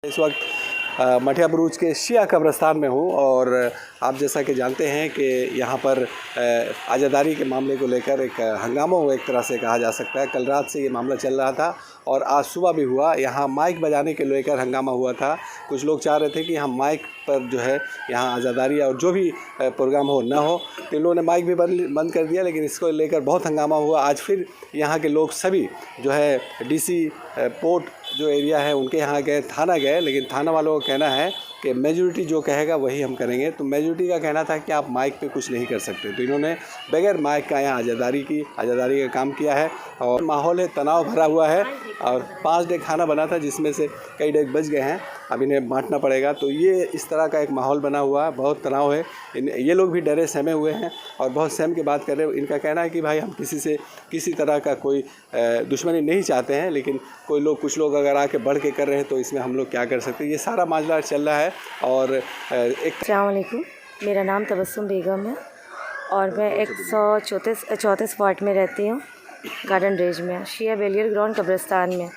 इस वक्त मठिया बुरुज के शिया कब्रिस्तान में हूँ और आप जैसा कि जानते हैं कि यहाँ पर आज़ादारी के मामले को लेकर एक हंगामा हुआ, एक तरह से कहा जा सकता है। कल रात से ये मामला चल रहा था और आज सुबह भी हुआ। यहाँ माइक बजाने के लेकर हंगामा हुआ था। कुछ लोग चाह रहे थे कि हम माइक पर जो है यहाँ आज़ादारी और जो भी प्रोग्राम हो ना हो, तो इन लोगों ने माइक भी बंद कर दिया, लेकिन इसको लेकर बहुत हंगामा हुआ। आज फिर यहाँ के लोग सभी जो है डीसी पोर्ट जो एरिया है उनके यहाँ गए, थाना गए, लेकिन थाना वालों का कहना है कि मेजॉरिटी जो कहेगा वही हम करेंगे। तो मेजॉरिटी का कहना था कि आप माइक पे कुछ नहीं कर सकते, तो इन्होंने बगैर माइक का यहाँ आज़ादारी का काम किया है। और माहौल है, तनाव भरा हुआ है और 5 डे खाना बना था जिसमें से कई डेग बच गए हैं, अब इन्हें बांटना पड़ेगा। तो ये इस तरह का एक माहौल बना हुआ है, बहुत तनाव है। ये लोग भी डरे सहमे हुए हैं और बहुत सहम के बात कर रहे हैं। इनका कहना है कि भाई हम किसी से किसी तरह का कोई दुश्मनी नहीं चाहते हैं, लेकिन कुछ लोग अगर आके बढ़ के कर रहे हैं तो इसमें हम लोग क्या कर सकते हैं। ये सारा मामला चल रहा है। और अस्सलाम वालेकुम, मेरा नाम तबस्सुम बेगम है और मैं 134 वार्ड में रहती हूँ, गार्डन रेंज में, शिया बेलियर ग्राउंड कब्रिस्तान में,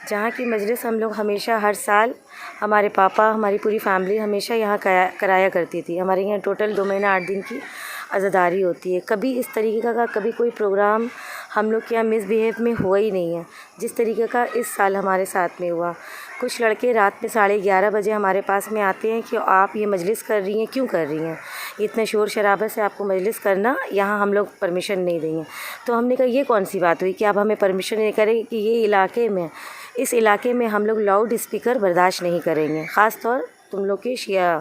जहाँ की मजलिस हम लोग हमेशा हर साल, हमारे पापा, हमारी पूरी फैमिली हमेशा यहाँ कराया करती थी। हमारे यहाँ टोटल 2 महीना 8 दिन की आज़ादारी होती है। कभी इस तरीके का कभी कोई प्रोग्राम हम लोग के यहाँ मिसबिहेव में हुआ ही नहीं है जिस तरीके का इस साल हमारे साथ में हुआ। कुछ लड़के रात में 11:30 बजे हमारे पास में आते हैं कि आप ये मजलिस कर रही हैं, क्यों कर रही हैं, इतने शोर शराबे से आपको मजलिस करना, यहाँ हम लोग परमिशन नहीं देंगे। तो हमने कहा ये कौन सी बात हुई कि आप हमें परमिशन नहीं करेंगे कि इस इलाके में हम लोग लाउड स्पीकर बर्दाश्त नहीं करेंगे, ख़ास तौर तुम लोग के शिया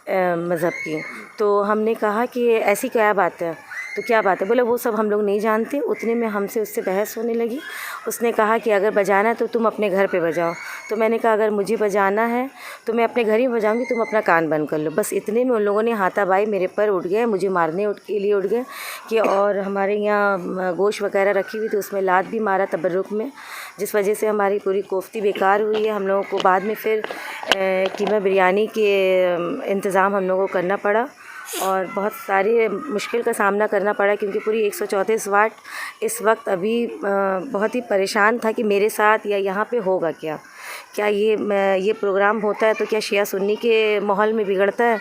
मज़हब की। तो हमने कहा कि ऐसी क्या बात है, तो क्या बात है, बोले वो सब हम लोग नहीं जानते। उतने में हमसे उससे बहस होने लगी। उसने कहा कि अगर बजाना है तो तुम अपने घर पे बजाओ। तो मैंने कहा अगर मुझे बजाना है तो मैं अपने घर ही बजाऊंगी, तुम अपना कान बंद कर लो। बस इतने में उन लोगों ने हाथापाई मेरे पर उठ गए, मुझे मारने के लिए उठ गए कि, और हमारे यहाँ गोश्त वगैरह रखी हुई थी उसमें लात भी मारा तबर्रुक में, जिस वजह से हमारी पूरी कोफ्ती बेकार हुई है। हम लोगों को बाद में फिर कीमा बिरयानी के इंतज़ाम हम लोगों को करना पड़ा और बहुत सारी मुश्किल का सामना करना पड़ा, क्योंकि पूरी 134 वार्ड इस वक्त अभी बहुत ही परेशान था कि मेरे साथ या यहाँ पे होगा क्या ये प्रोग्राम होता है तो क्या शिया सुन्नी के माहौल में बिगड़ता है।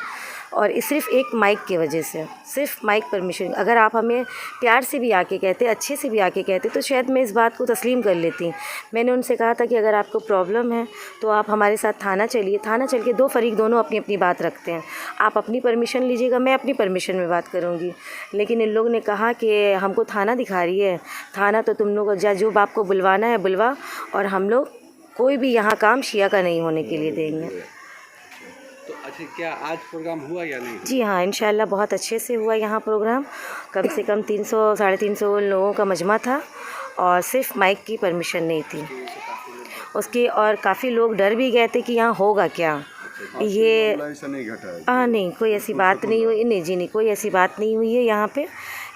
और सिर्फ़ एक माइक की वजह से, सिर्फ माइक परमिशन, अगर आप हमें प्यार से भी आके कहते, अच्छे से भी आके कहते, तो शायद मैं इस बात को तस्लीम कर लेती। मैंने उनसे कहा था कि अगर आपको प्रॉब्लम है तो आप हमारे साथ थाना चलिए। थाना चल के 2 फरीक दोनों अपनी अपनी बात रखते हैं, आप अपनी परमिशन लीजिएगा, मैं अपनी परमिशन में बात करूँगी। लेकिन इन लोग ने कहा कि हमको थाना दिखा रही है, थाना तो तुम लोग जो आपको बुलवाना है बुलवा, और हम लोग कोई भी यहाँ काम शिया का नहीं होने के लिए देंगे। तो अच्छा, क्या आज प्रोग्राम हुआ या नहीं? जी हाँ, इंशाल्लाह बहुत अच्छे से हुआ यहाँ प्रोग्राम। कम से कम 300 साढ़े 300 लोगों का मजमा था और सिर्फ माइक की परमिशन नहीं थी उसकी, और काफ़ी लोग डर भी गए थे कि यहाँ होगा क्या। ये नहीं, कोई ऐसी बात नहीं हुई, नहीं जी नहीं, कोई ऐसी बात नहीं हुई है यहाँ पे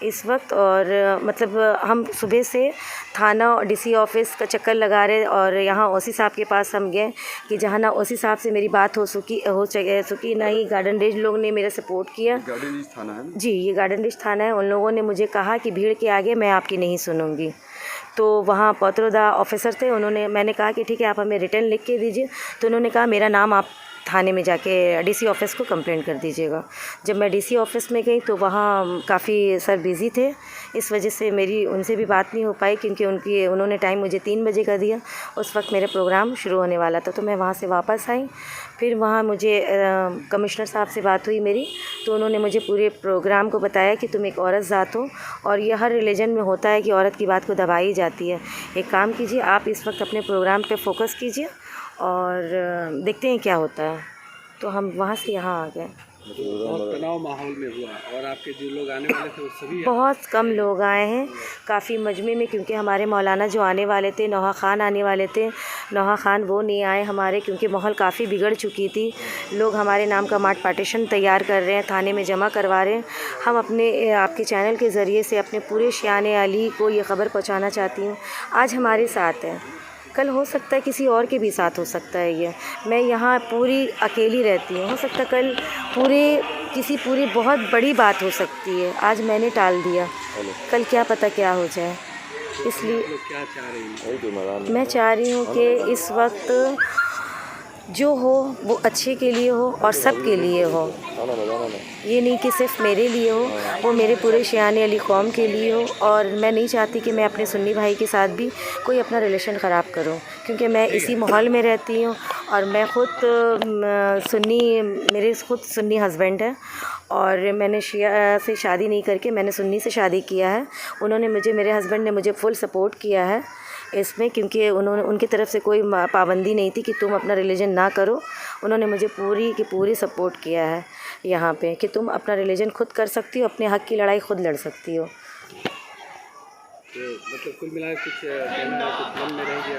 इस वक्त। और मतलब हम सुबह से थाना और डीसी ऑफिस का चक्कर लगा रहे और यहाँ ओसी साहब के पास हम गए कि जहाँ ना ओसी साहब से मेरी बात हो सकी ना ही गार्डन रेंज लोग ने मेरा सपोर्ट किया। गार्डन रेंज थाना है जी, ये गार्डन रेंज थाना है। उन लोगों ने मुझे कहा कि भीड़ के आगे मैं आपकी नहीं सुनूंगी। तो वहाँ पत्रोदा ऑफिसर थे, मैंने कहा कि ठीक है आप हमें रिटर्न लिख के दीजिए। तो उन्होंने कहा मेरा नाम आप थाने में जाके डीसी ऑफिस को कंप्लेंट कर दीजिएगा। जब मैं डीसी ऑफिस में गई तो वहाँ काफ़ी सर बिज़ी थे, इस वजह से मेरी उनसे भी बात नहीं हो पाई, क्योंकि उन्होंने टाइम मुझे 3 बजे का दिया, उस वक्त मेरा प्रोग्राम शुरू होने वाला था। तो मैं वहाँ से वापस आई, फिर वहाँ मुझे कमिश्नर साहब से बात हुई मेरी, तो उन्होंने मुझे पूरे प्रोग्राम को बताया कि तुम एक औरत ज़ात हो और ये हर रिलीजन में होता है कि औरत की बात को दबाई जाती है। एक काम कीजिए, आप इस वक्त अपने प्रोग्राम पे फोकस कीजिए और देखते हैं क्या होता है। तो हम वहाँ से यहाँ आ गए। बहुत तनाव माहौल में हुआ और आपके जो लोग आने वाले थे वो सभी बहुत कम लोग आए हैं काफ़ी मजमे में, क्योंकि हमारे मौलाना जो आने वाले थे, नौहा ख़ान आने वाले थे, नौहा ख़ान वो नहीं आए हमारे, क्योंकि माहौल काफ़ी बिगड़ चुकी थी। लोग हमारे नाम का मार्ट पार्टीशन तैयार कर रहे हैं, थाने में जमा करवा रहे हैं। हम अपने आपके चैनल के ज़रिए से अपने पूरे शियाने अली को ये ख़बर पहुँचाना चाहती हूँ, आज हमारे साथ है, कल हो सकता है किसी और के भी साथ हो सकता है। ये मैं यहाँ पूरी अकेली रहती हूँ, हो सकता है कल पूरी बहुत बड़ी बात हो सकती है। आज मैंने टाल दिया, कल क्या पता क्या हो जाए। इसलिए क्या चाह रही हैं? मैं चाह रही हूँ कि इस वक्त जो हो वो अच्छे के लिए हो और सब के लिए हो। ये नहीं कि सिर्फ मेरे लिए हो, वो मेरे पूरे शियाने अली कौम के लिए हो। और मैं नहीं चाहती कि मैं अपने सुन्नी भाई के साथ भी कोई अपना रिलेशन ख़राब करूं, क्योंकि मैं इसी माहौल में रहती हूं और मैं ख़ुद मेरे खुद सुन्नी हस्बैंड है और मैंने शिया से शादी नहीं करके मैंने सुन्नी से शादी किया है। मेरे हस्बैंड ने मुझे फुल सपोर्ट किया है इसमें, क्योंकि उनकी तरफ से कोई पाबंदी नहीं थी कि तुम अपना रिलीजन ना करो। उन्होंने मुझे पूरी की पूरी सपोर्ट किया है यहाँ पे कि तुम अपना रिलीजन खुद कर सकती हो, अपने हक़ की लड़ाई खुद लड़ सकती हो। तो मतलब कुल मिला कुछ कहना कुछ मन में रह गया,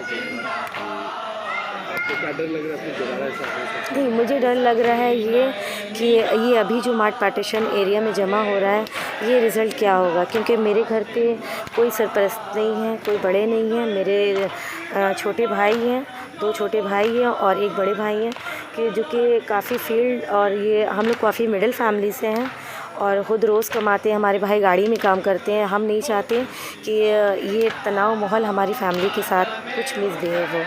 आपको क्या डर लग रहा है दोबारा ऐसा? नहीं, मुझे डर लग रहा है ये कि ये अभी जो मार्ट पार्टीशन एरिया में जमा हो रहा है, ये रिज़ल्ट क्या होगा, क्योंकि मेरे घर पे कोई सरपरस्त नहीं है, कोई बड़े नहीं हैं। मेरे छोटे भाई हैं, 2 छोटे भाई हैं और 1 बड़े भाई हैं कि जो कि काफ़ी फील्ड और ये हम लोग काफ़ी मिडिल फैमिली से हैं और ख़ुद रोज़ कमाते हैं। हमारे भाई गाड़ी में काम करते हैं। हम नहीं चाहते कि ये तनाव माहौल हमारी फैमिली के साथ कुछ मिसबिहेव हो।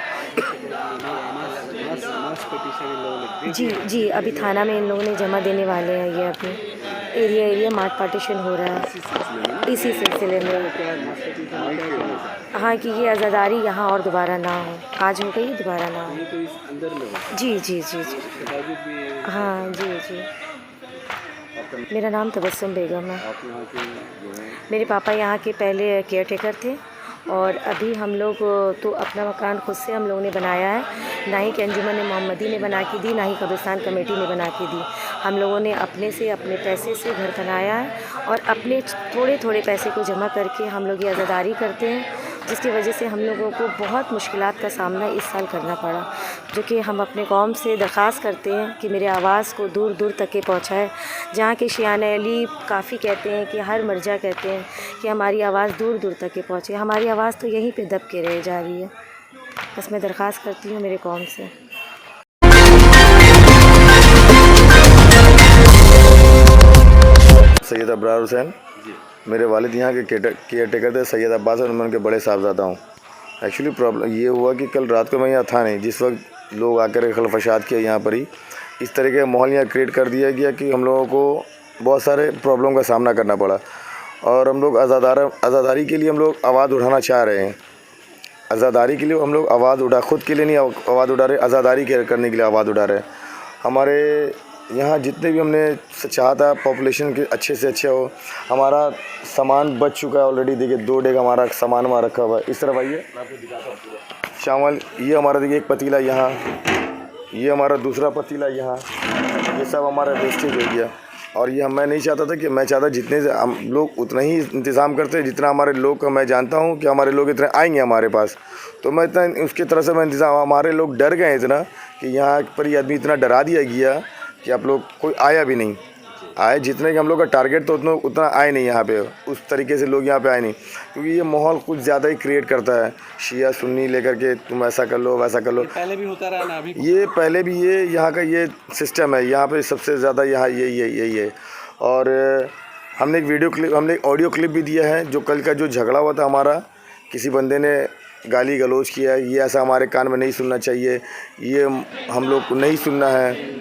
जी, अभी थाना में इन लोगों ने जमा देने वाले हैं। ये अभी एरिया मार्ट पार्टीशन हो रहा है इसी सिलसिले में। हाँ, कि ये आज़ादारी यहाँ और दोबारा ना हो। आज हो गई, दोबारा ना हो। जी। हाँ जी। मेरा नाम तबस्सुम बेगम है। मेरे पापा यहाँ के पहले केयर टेकर थे और अभी हम लोग तो अपना मकान खुद से हम लोगों ने बनाया है। ना ही कि अंजुमन मोहम्मदी ने बना के दी, ना ही कब्रिस्तान कमेटी ने बना के दी। हम लोगों ने अपने पैसे से घर बनाया है और अपने थोड़े पैसे को जमा करके हम लोग ये आज़ादारी करते हैं, जिसकी वजह से हम लोगों को बहुत मुश्किलात का सामना इस साल करना पड़ा। जो कि हम अपने कौम से दरख्वास्त करते हैं कि मेरे आवाज़ को दूर दूर तक के पहुँचाए। जहाँ के शियाने अली काफ़ी कहते हैं कि हर मर्जा कहते हैं कि हमारी आवाज़ दूर दूर तक के पहुँचे। हमारी आवाज़ तो यहीं पे दब के रह जा रही है। बस मैं दरख्वास्त करती हूँ मेरे कौम से। सैयद अबरार हुसैन, मेरे वालिद यहाँ के केयर टेकर थे। सैयद अब्बास और मैं उनके बड़े साहबजादा हूँ। एक्चुअली प्रॉब्लम ये हुआ कि कल रात को मैं यहाँ था नहीं, जिस वक्त लोग आकर खलफशात किया यहाँ पर ही इस तरह के माहौल यहाँ क्रिएट कर दिया गया कि हम लोगों को बहुत सारे प्रॉब्लम का सामना करना पड़ा और हम लोग आज़ादारी के लिए हम लोग आवाज़ उठाना चाह रहे हैं। आज़ादारी के लिए हम लोग आवाज़ उठा, खुद के लिए नहीं आवाज़ उठा रहे, आज़ादारी करने के लिए आवाज़ उठा रहे हैं। हमारे यहाँ जितने भी हमने चाहा था पॉपुलेशन के अच्छे से अच्छा हो। हमारा सामान बच चुका है ऑलरेडी। देखिए 2 डेग हमारा सामान वहाँ रखा हुआ है। इस तरफ आइए, चावल ये हमारा देखिए एक पतीला यहाँ, ये हमारा दूसरा पतीला यहाँ, ये सब हमारा वेस्टेज हो गया। और ये मैं नहीं चाहता था कि मैं चाहता जितने से हम लोग उतना ही इंतज़ाम करते हैं जितना हमारे लोग का मैं जानता हूँ कि हमारे लोग इतने आएंगे हमारे पास, तो मैं इतना उसकी तरह से मैं इंतज़ाम। हमारे लोग डर गए इतना कि यहाँ पर ये आदमी इतना डरा दिया गया कि आप लोग कोई आया भी नहीं। आए जितने कि हम लोग का टारगेट तो उतना आए नहीं यहाँ पे, उस तरीके से लोग यहाँ पे आए नहीं, क्योंकि ये माहौल कुछ ज़्यादा ही क्रिएट करता है शिया सुन्नी लेकर के, तुम ऐसा कर लो वैसा कर लो। पहले भी होता रहा ना, अभी ये पहले भी ये यहाँ का ये सिस्टम है। यहाँ पे सबसे ज़्यादा यहाँ यही है। और हमने एक ऑडियो क्लिप भी दिया है। जो कल का जो झगड़ा हुआ था हमारा, किसी बंदे ने गाली गलौज किया, ये ऐसा हमारे कान में नहीं सुनना चाहिए, ये हम लोग को नहीं सुनना है।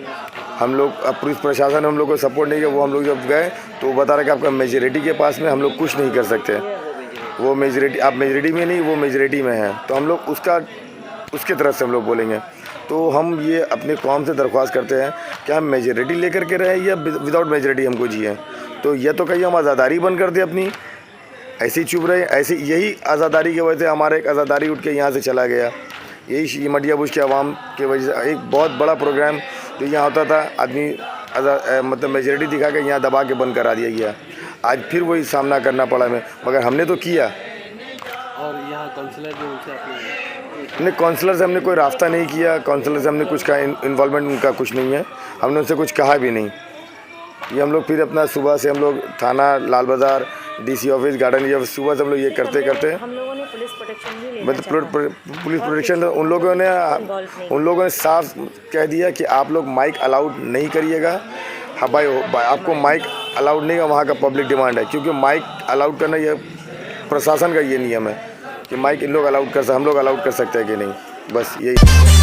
हम लोग अब पुलिस प्रशासन ने हम लोग को सपोर्ट नहीं किया। वो हम लोग जब गए तो वो बता रहे कि आपका मेजॉरिटी के पास में हम लोग कुछ नहीं कर सकते। वो मेजॉरिटी, आप मेजॉरिटी में नहीं, वो मेजॉरिटी में है, तो हम लोग उसके तरफ से हम लोग बोलेंगे। तो हम ये अपने कौम से दरख्वास्त करते हैं कि हम मेजॉरिटी लेकर के रहें या विदाउट मेजॉरिटी हमको जिए। तो यह तो कहीं हम आज़ादारी बंद कर दें अपनी, ऐसे ही चुप रहे। ऐसे यही आज़ादारी की वजह से हमारा एक आज़ादारी उठ के यहाँ से चला गया। यही मटिया बुश के आवाम की वजह से एक बहुत बड़ा प्रोग्राम जो यहाँ होता था, आदमी मतलब मेजॉरिटी दिखा के यहाँ दबा के बंद करा दिया गया। आज फिर वही सामना करना पड़ा हमें, मगर हमने तो किया। और यहाँ काउंसलर जो उनसे नहीं, काउंसलर से हमने कोई रास्ता नहीं किया। काउंसलर से हमने कुछ कहा, इन्वॉल्वमेंट उनका कुछ नहीं है। हमने उनसे कुछ कहा भी नहीं। ये हम लोग फिर अपना सुबह से हम लोग थाना, लाल बाज़ार, DC ऑफिस, गार्डन, ये सुबह से हम लोग ये करते हम लोगों ने पुलिस प्रोटेक्शन भी लेना मतलब पुलिस प्रोटेक्शन उन लोगों ने साफ कह दिया कि आप लोग माइक अलाउड नहीं करिएगा। हाँ भाई, आपको माइक अलाउड नहीं है, वहाँ का पब्लिक डिमांड है, क्योंकि माइक अलाउड करना ये प्रशासन का ये नियम है कि माइक इन लोग अलाउड कर सकते, हम लोग अलाउड कर सकते हैं कि नहीं, बस यही।